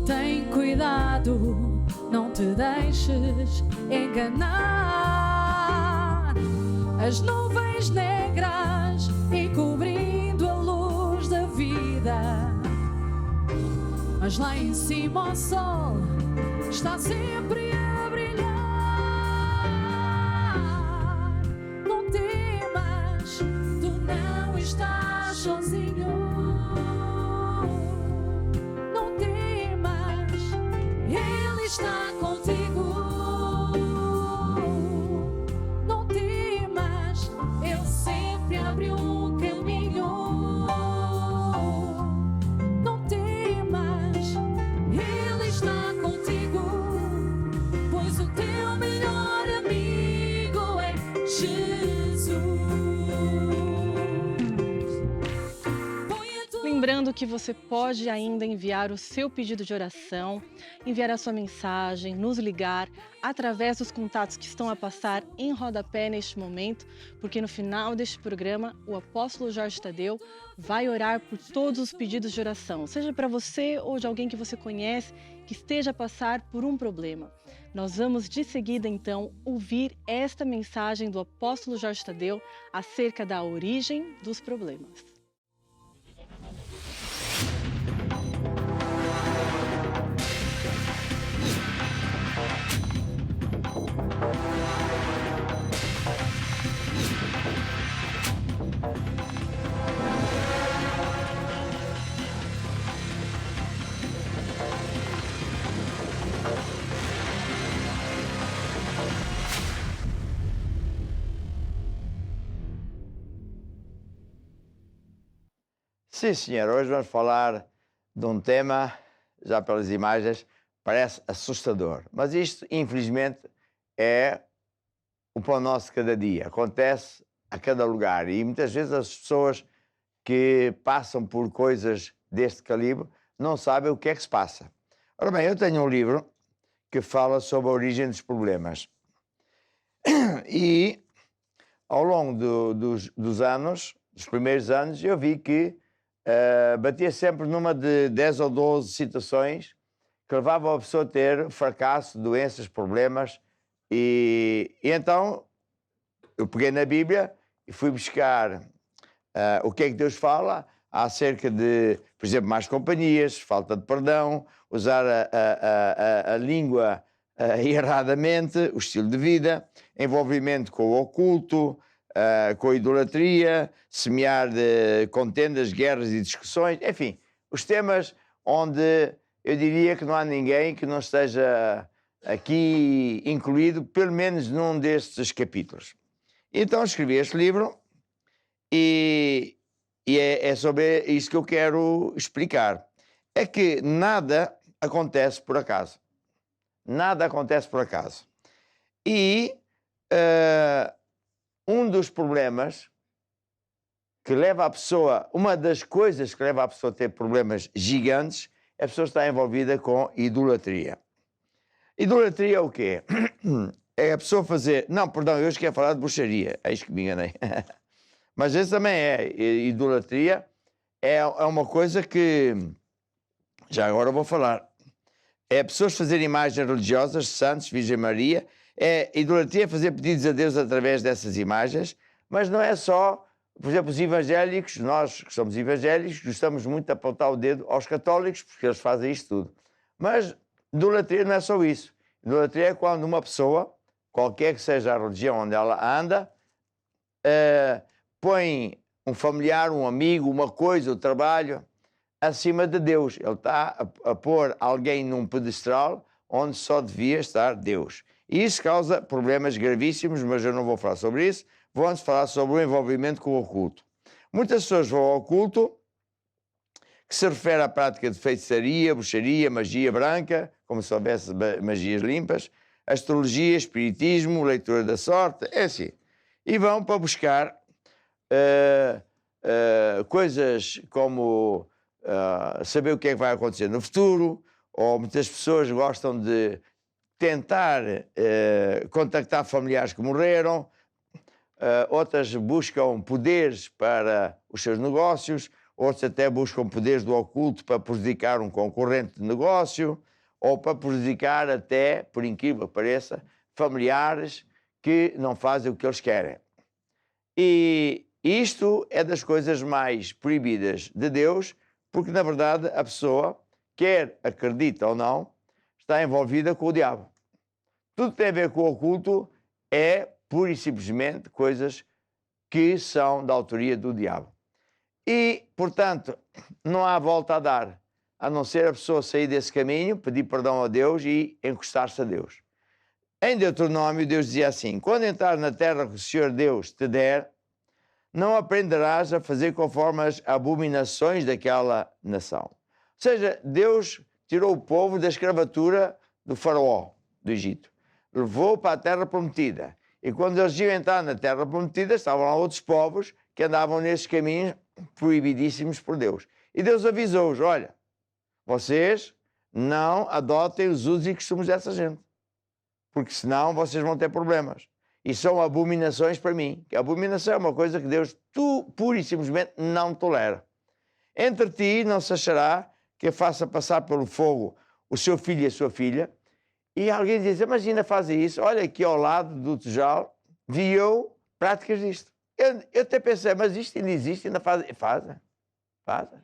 Tem cuidado, não te deixes enganar. As nuvens negras encobrindo a luz da vida, mas lá em cima o sol está sempre a brilhar. Não temas, tu não estás sozinho. Não temas, Ele está contigo. Não temas, Ele sempre abre um caminho. Não temas, Ele está contigo, pois o teu melhor amigo é Jesus. Lembrando que você pode ainda enviar o seu pedido de oração, enviar a sua mensagem, nos ligar através dos contatos que estão a passar em rodapé neste momento, porque no final deste programa o apóstolo Jorge Tadeu vai orar por todos os pedidos de oração, seja para você ou de alguém que você conhece que esteja a passar por um problema. Nós vamos de seguida então ouvir esta mensagem do apóstolo Jorge Tadeu acerca da origem dos problemas. Sim, senhor. Hoje vamos falar de um tema, já pelas imagens, parece assustador. Mas isto, infelizmente, é o pão nosso de cada dia. Acontece a cada lugar. E muitas vezes as pessoas que passam por coisas deste calibre não sabem o que é que se passa. Ora bem, eu tenho um livro que fala sobre a origem dos problemas. E ao longo dos anos, dos primeiros anos, eu vi que batia sempre numa de 10 ou 12 situações que levavam a pessoa a ter fracasso, doenças, problemas. E então eu peguei na Bíblia e fui buscar o que é que Deus fala acerca de, por exemplo, más companhias, falta de perdão, usar a língua erradamente, o estilo de vida, envolvimento com o oculto, com a idolatria, semear de contendas, guerras e discussões, enfim, os temas onde eu diria que não há ninguém que não esteja aqui incluído, pelo menos num destes capítulos. Então escrevi este livro e é sobre isso que eu quero explicar. É que nada acontece por acaso. Nada acontece por acaso. E um dos problemas que leva a pessoa, uma das coisas que leva a pessoa a ter problemas gigantes, é a pessoa estar envolvida com idolatria. Idolatria é o quê? É a pessoa fazer... Não, perdão, eu hoje quero falar de bruxaria. É isso que me enganei. Mas esse também é. Idolatria é uma coisa que... Já agora vou falar. É pessoas fazerem imagens religiosas, santos, Virgem Maria. É idolatria fazer pedidos a Deus através dessas imagens. Mas não é só... Por exemplo, os evangélicos, nós que somos evangélicos, gostamos muito de apontar o dedo aos católicos, porque eles fazem isto tudo. Mas idolatria não é só isso. Idolatria é quando uma pessoa, qualquer que seja a religião onde ela anda, põe um familiar, um amigo, uma coisa, o trabalho, acima de Deus. Ele está a pôr alguém num pedestal onde só devia estar Deus. E isso causa problemas gravíssimos, mas eu não vou falar sobre isso. Vou falar sobre o envolvimento com o oculto. Muitas pessoas vão ao oculto, que se refere à prática de feitiçaria, bruxaria, magia branca, como se houvesse magias limpas, astrologia, espiritismo, leitura da sorte, é assim. E vão para buscar coisas como saber o que é que vai acontecer no futuro, ou muitas pessoas gostam de tentar contactar familiares que morreram, outras buscam poderes para os seus negócios, outros até buscam poderes do oculto para prejudicar um concorrente de negócio, ou para prejudicar até, por incrível que pareça, familiares que não fazem o que eles querem. E isto é das coisas mais proibidas de Deus, porque na verdade a pessoa, quer acredita ou não, está envolvida com o diabo. Tudo que tem a ver com o oculto é pura e simplesmente coisas que são da autoria do diabo. E, portanto, não há volta a dar, a não ser a pessoa sair desse caminho, pedir perdão a Deus e encostar-se a Deus. Em Deuteronômio, Deus dizia assim: quando entrar na terra que o Senhor Deus te der, não aprenderás a fazer conforme as abominações daquela nação. Ou seja, Deus tirou o povo da escravatura do faraó, do Egito. Levou para a terra prometida. E quando eles iam entrar na terra prometida, estavam lá outros povos que andavam nesses caminhos proibidíssimos por Deus. E Deus avisou-os: olha, vocês não adotem os usos e costumes dessa gente, porque senão vocês vão ter problemas. E são abominações para mim. Que a abominação é uma coisa que Deus pura e simplesmente não tolera. Entre ti não se achará que faça passar pelo fogo o seu filho e a sua filha. E alguém diz: mas ainda fazem isso? Olha, aqui ao lado do Tujal, vi eu práticas disto. Eu até pensei: mas isto ainda existe? Ainda fazem? Fazem.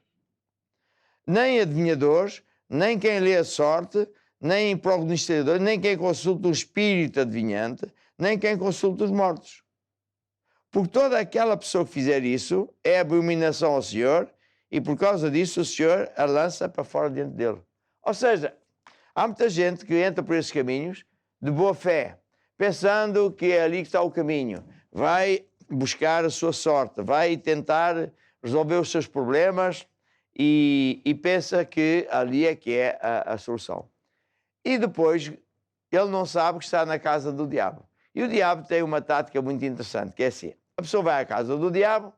Nem adivinhadores, nem quem lê a sorte, nem prognosticadores, nem quem consulta o espírito adivinhante, nem quem consulta os mortos. Porque toda aquela pessoa que fizer isso é abominação ao Senhor, e por causa disso o Senhor a lança para fora diante dele. Ou seja, há muita gente que entra por esses caminhos de boa fé, pensando que é ali que está o caminho. Vai buscar a sua sorte, vai tentar resolver os seus problemas e pensa que ali é que é a solução. E depois ele não sabe que está na casa do diabo. E o diabo tem uma tática muito interessante, que é assim: a pessoa vai à casa do diabo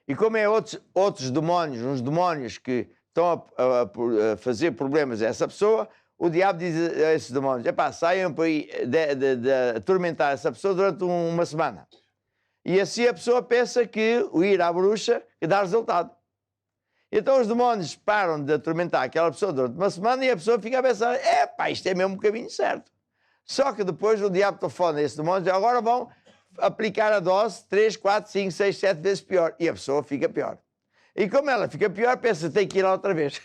e como é outros demónios, uns demónios que estão a fazer problemas a essa pessoa, o diabo diz a esses demónios: epá, saiam para aí de atormentar essa pessoa durante uma semana. E assim a pessoa pensa que o ir à bruxa dá resultado. Então os demónios param de atormentar aquela pessoa durante uma semana e a pessoa fica a pensar: epá, isto é mesmo o caminho certo. Só que depois o diabo telefona a esses demónios e agora vão aplicar a dose 3, 4, 5, 6, 7 vezes pior. E a pessoa fica pior. E como ela fica pior, pensa: tem que ir lá outra vez.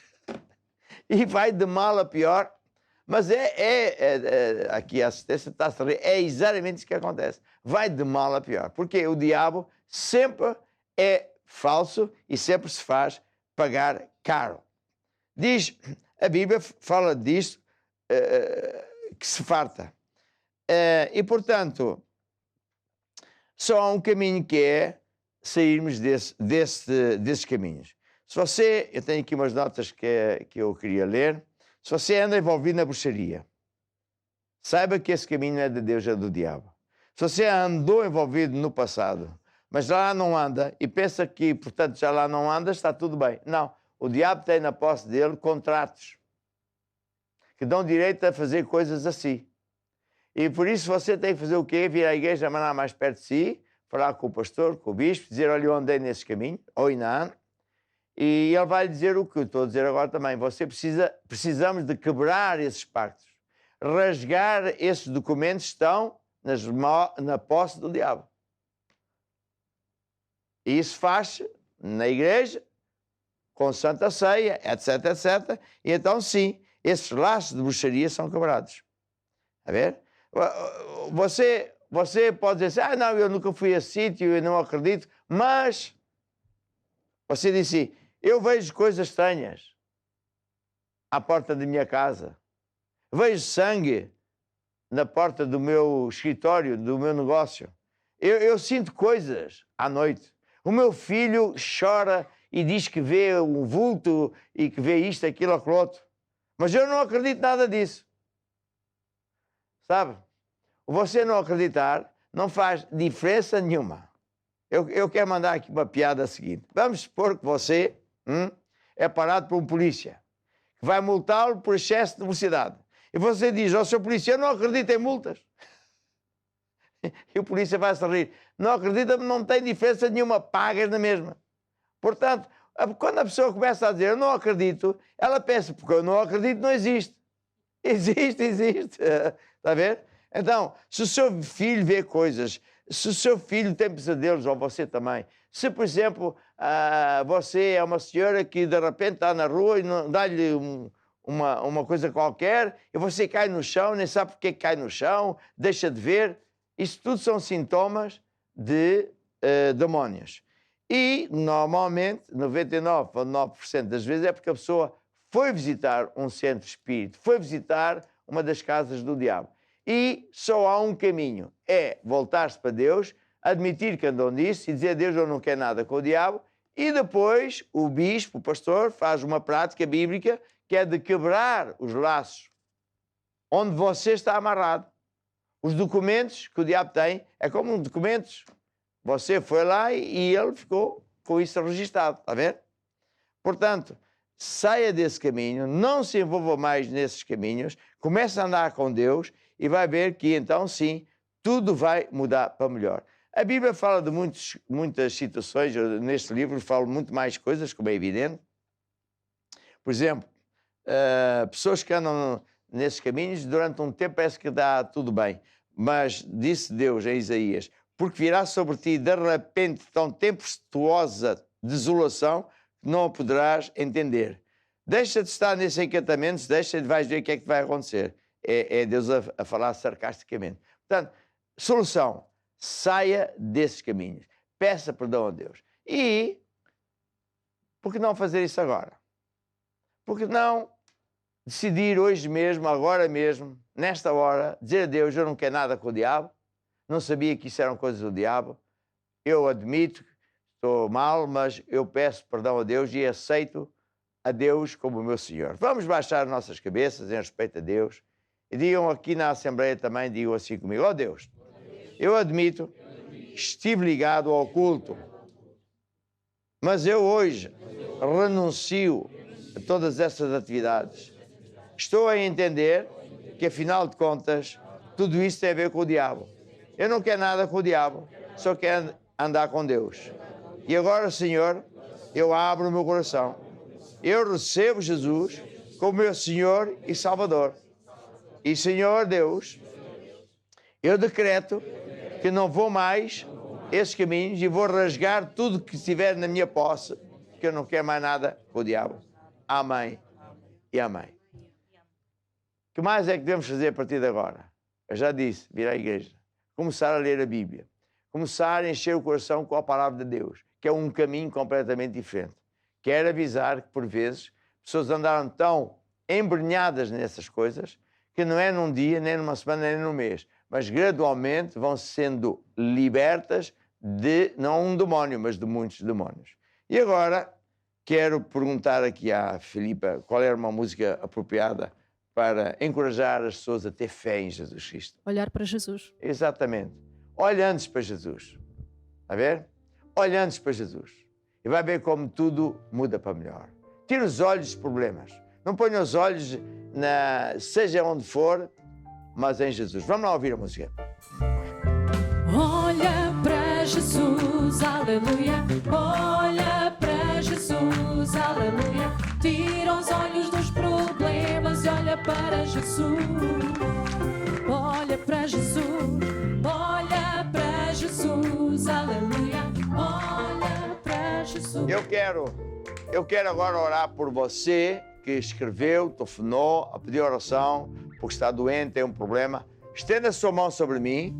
E vai de mal a pior. Mas aqui a assistência está-se a rir, é exatamente isso que acontece. Vai de mal a pior. Porque o diabo sempre é falso e sempre se faz pagar caro. Diz, a Bíblia fala disto, que se farta. E, portanto, só há um caminho, que é sairmos desses caminhos. Se você, eu tenho aqui umas notas que eu queria ler. Se você anda envolvido na bruxaria, saiba que esse caminho não é de Deus, é do diabo. Se você andou envolvido no passado, mas já lá não anda e pensa que, portanto, já lá não anda, está tudo bem. Não, o diabo tem na posse dele contratos que dão direito a fazer coisas assim. E por isso você tem que fazer o quê? Vir à igreja, mandar mais perto de si, falar com o pastor, com o bispo, dizer: olha, eu andei nesse caminho, ou ainda ando. E ele vai dizer o que eu estou a dizer agora também. Precisamos de quebrar esses pactos. Rasgar esses documentos que estão na posse do diabo. E isso faz na igreja, com Santa Ceia, etc, etc. E então, sim, esses laços de bruxaria são quebrados. A ver? Você pode dizer assim: não, eu nunca fui a esse sítio, eu não acredito. Mas você disse: eu vejo coisas estranhas à porta da minha casa. Vejo sangue na porta do meu escritório, do meu negócio. Eu sinto coisas à noite. O meu filho chora e diz que vê um vulto e que vê isto, aquilo, aquilo outro. Mas eu não acredito nada disso. Sabe? Você não acreditar não faz diferença nenhuma. Eu quero mandar aqui uma piada seguinte. Vamos supor que você é parado por um polícia que vai multá-lo por excesso de velocidade. E você diz ao seu polícia: eu não acredito em multas. E o polícia vai se rir: não acredita, não tem diferença nenhuma, pagas na mesma. Portanto, quando a pessoa começa a dizer: eu não acredito, ela pensa: porque eu não acredito, não existe. Existe. Está a ver? Então, se o seu filho vê coisas, se o seu filho tem pesadelos, ou você também, se, por exemplo, você é uma senhora que de repente está na rua e dá-lhe uma coisa qualquer e você cai no chão, nem sabe porque cai no chão, deixa de ver, isso tudo são sintomas de demónios. E, normalmente, 99,9% das vezes é porque a pessoa foi visitar um centro espírita, foi visitar uma das casas do diabo. E só há um caminho, é voltar-se para Deus, admitir que andou nisso e dizer: a Deus, eu não quero nada com o diabo. E depois o bispo, o pastor, faz uma prática bíblica que é de quebrar os laços onde você está amarrado. Os documentos que o diabo tem é como documentos. Você foi lá e ele ficou com isso registado, está a ver? Portanto, saia desse caminho, não se envolva mais nesses caminhos, comece a andar com Deus e vai ver que então sim, tudo vai mudar para melhor. A Bíblia fala de muitas situações, eu, neste livro falo muito mais coisas, como é evidente. Por exemplo, pessoas que andam nesses caminhos, durante um tempo parece que dá tudo bem, mas disse Deus em Isaías: porque virá sobre ti de repente tão tempestuosa desolação que não a poderás entender. Deixa de estar nesses encantamentos, vais ver o que é que vai acontecer. É Deus a falar sarcasticamente. Portanto, solução: saia desses caminhos. Peça perdão a Deus. E por que não fazer isso agora? Por que não decidir hoje mesmo, agora mesmo, nesta hora, dizer a Deus: eu não quero nada com o diabo, não sabia que isso eram coisas do diabo, eu admito, estou mal, mas eu peço perdão a Deus e aceito a Deus como o meu Senhor. Vamos baixar nossas cabeças em respeito a Deus e digam aqui na Assembleia também, digam assim comigo: ó Deus, eu admito que estive ligado ao culto, mas eu hoje renuncio a todas essas atividades. Estou a entender que, afinal de contas, tudo isso tem a ver com o diabo. Eu não quero nada com o diabo, só quero andar com Deus. E agora, Senhor, eu abro o meu coração. Eu recebo Jesus como meu Senhor e Salvador. E, Senhor Deus, eu decreto que não vou mais esses caminhos e vou rasgar tudo que estiver na minha posse, que eu não quero mais nada com o diabo. Amém e amém. O que mais é que devemos fazer a partir de agora? Eu já disse, vir à igreja, começar a ler a Bíblia, começar a encher o coração com a palavra de Deus, que é um caminho completamente diferente. Quero avisar que, por vezes, pessoas andaram tão embrenhadas nessas coisas que não é num dia, nem numa semana, nem num mês, mas gradualmente vão sendo libertas de, não um demónio, mas de muitos demónios. E agora, quero perguntar aqui à Filipa qual era uma música apropriada para encorajar as pessoas a ter fé em Jesus Cristo. Olhar para Jesus. Exatamente. Olha antes para Jesus. Está a ver? Olha antes para Jesus. E vai ver como tudo muda para melhor. Tira os olhos dos problemas. Não ponha os olhos, seja onde for, mas em Jesus. Vamos lá ouvir a música. Olha para Jesus, aleluia. Olha para Jesus, aleluia. Tira os olhos dos problemas e olha para Jesus. Olha para Jesus, olha para Jesus, aleluia. Olha para Jesus. Eu quero agora orar por você que escreveu, telefonou, a pedir oração, porque está doente, tem um problema. Estenda a sua mão sobre mim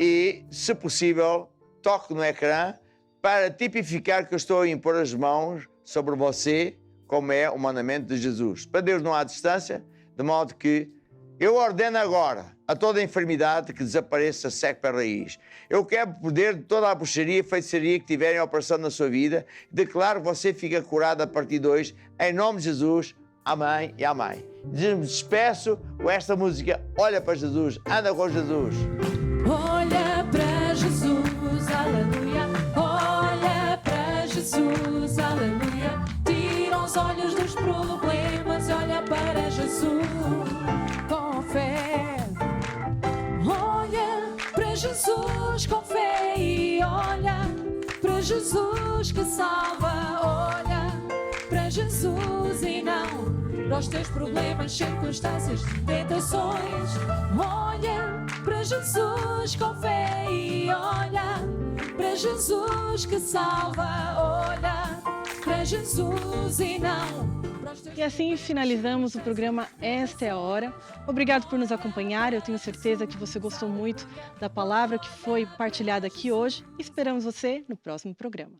e, se possível, toque no ecrã para tipificar que eu estou a impor as mãos sobre você, como é o mandamento de Jesus. Para Deus não há distância, de modo que eu ordeno agora a toda a enfermidade que desapareça seque para a raiz. Eu quero o poder de toda a bruxaria e feitiçaria que tiverem operação na sua vida. Declaro que você fica curado a partir de hoje, em nome de Jesus. Amém e amém. Despeço com esta música. Olha para Jesus, anda com Jesus. Olha para Jesus, aleluia. Olha para Jesus, aleluia. Tira os olhos dos problemas, olha para Jesus com fé. Olha para Jesus com fé e olha para Jesus que salva. Olha para Jesus e não para os teus problemas, circunstâncias, tentações. Olha para Jesus com fé e olha para Jesus que salva. Olha para Jesus e não para os teus... E assim finalizamos o programa Esta é a Hora. Obrigado por nos acompanhar. Eu tenho certeza que você gostou muito da palavra que foi partilhada aqui hoje. Esperamos você no próximo programa.